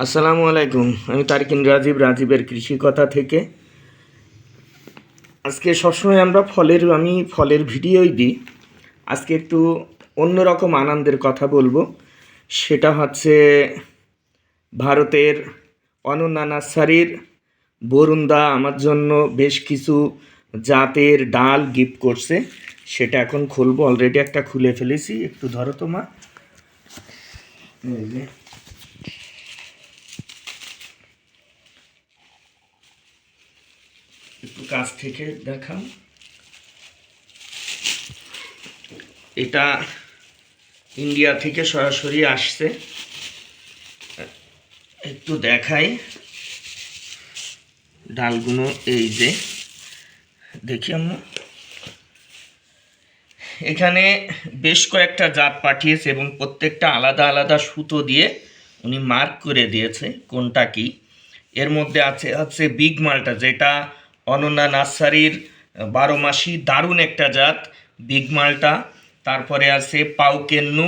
আসসালামু আলাইকুম। আমি তারিকিন রাজীবের কৃষি কথা থেকে। আজকে সবসময় আমি ফলের ভিডিওই দিই। আজকে একটু অন্যরকম আনন্দের কথা বলবো। সেটা হচ্ছে ভারতের অনন্যা নার্সারির বরুণদা আমার জন্য বেশ কিছু জাতের ডাল গিফট করছে। সেটা এখন খুলবো। অলরেডি একটা খুলে ফেলেছি। একটু ধরো তো মা। এই যে একটু কাছ থেকে দেখাও। এটা ইন্ডিয়া থেকে সরাসরি আসছে। একটু দেখাই ডালগুলো। এই যে দেখি আম্মু, এখানে বেশ কয়েকটা জাত পাঠিয়েছে এবং প্রত্যেকটা আলাদা আলাদা সুতো দিয়ে উনি মার্ক করে দিয়েছে কোনটা কি। এর মধ্যে আছে বিগ মালটা, যেটা অনন্যা নার্সারির 12 মাসি দারুণ একটা জাত, বিগ মালটা। তারপরে আছে পাউকেন্নু,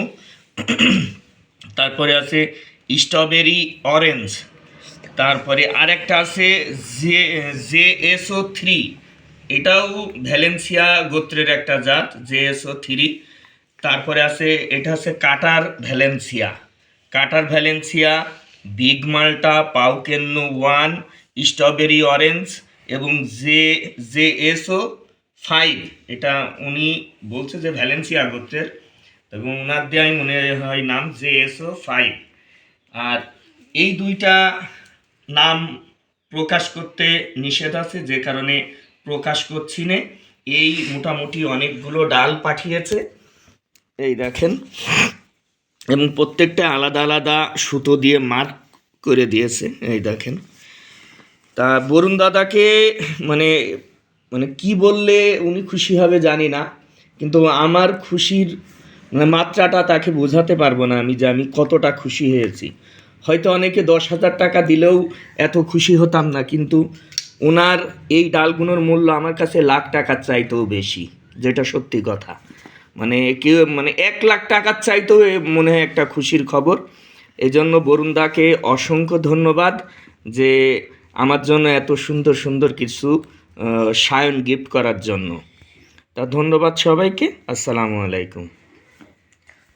তারপরে আছে স্ট্রবেরি অরেঞ্জ, তারপরে আরেকটা আছে JSO3, এটাও ভ্যালেন্সিয়া গোত্রের একটা জাত, JSO3। তারপরে আছে এটা হচ্ছে কাটার ভ্যালেন্সিয়া, বিগ মাল্টা, পাউকেন্নু 1, স্ট্রবেরি অরেঞ্জ এবং JSO5। এটা উনি বলছে যে ভ্যালেন্সিয়া গোত্রের, এবং ওনার দেওয়াই মনে হয় নাম JSO5। আর এই দুইটা নাম প্রকাশ করতে নিষেধ আছে, যে কারণে প্রকাশ করছি না। এই মোটামুটি অনেকগুলো ডাল পাঠিয়েছে, এই দেখেন, এবং প্রত্যেকটা আলাদা আলাদা সুতো দিয়ে মার্ক করে দিয়েছে, এই দেখেন। তা বরুণ দাদাকে মানে মানে কি বললে উনি খুশি হবে জানি না, কিন্তু আমার খুশির মাত্রাটা তাকে বোঝাতে পারবো না আমি কতটা খুশি হয়েছি। হয়তো অনেকে 10,000 টাকা দিলেও এত খুশি হতাম না, কিন্তু ওনার এই ডালগুলোর মূল্য আমার কাছে লাখ টাকার চাইতেও বেশি, যেটা সত্যি কথা। কেউ 1,00,000 টাকার চাইতেও মনে হয় একটা খুশির খবর। এই জন্য বরুণদাকে অসংখ্য ধন্যবাদ যে আমার জন্য এত সুন্দর সুন্দর কিছু সায়ন গিফট করার জন্য। তা ধন্যবাদ সবাইকে। আসসালামু আলাইকুম।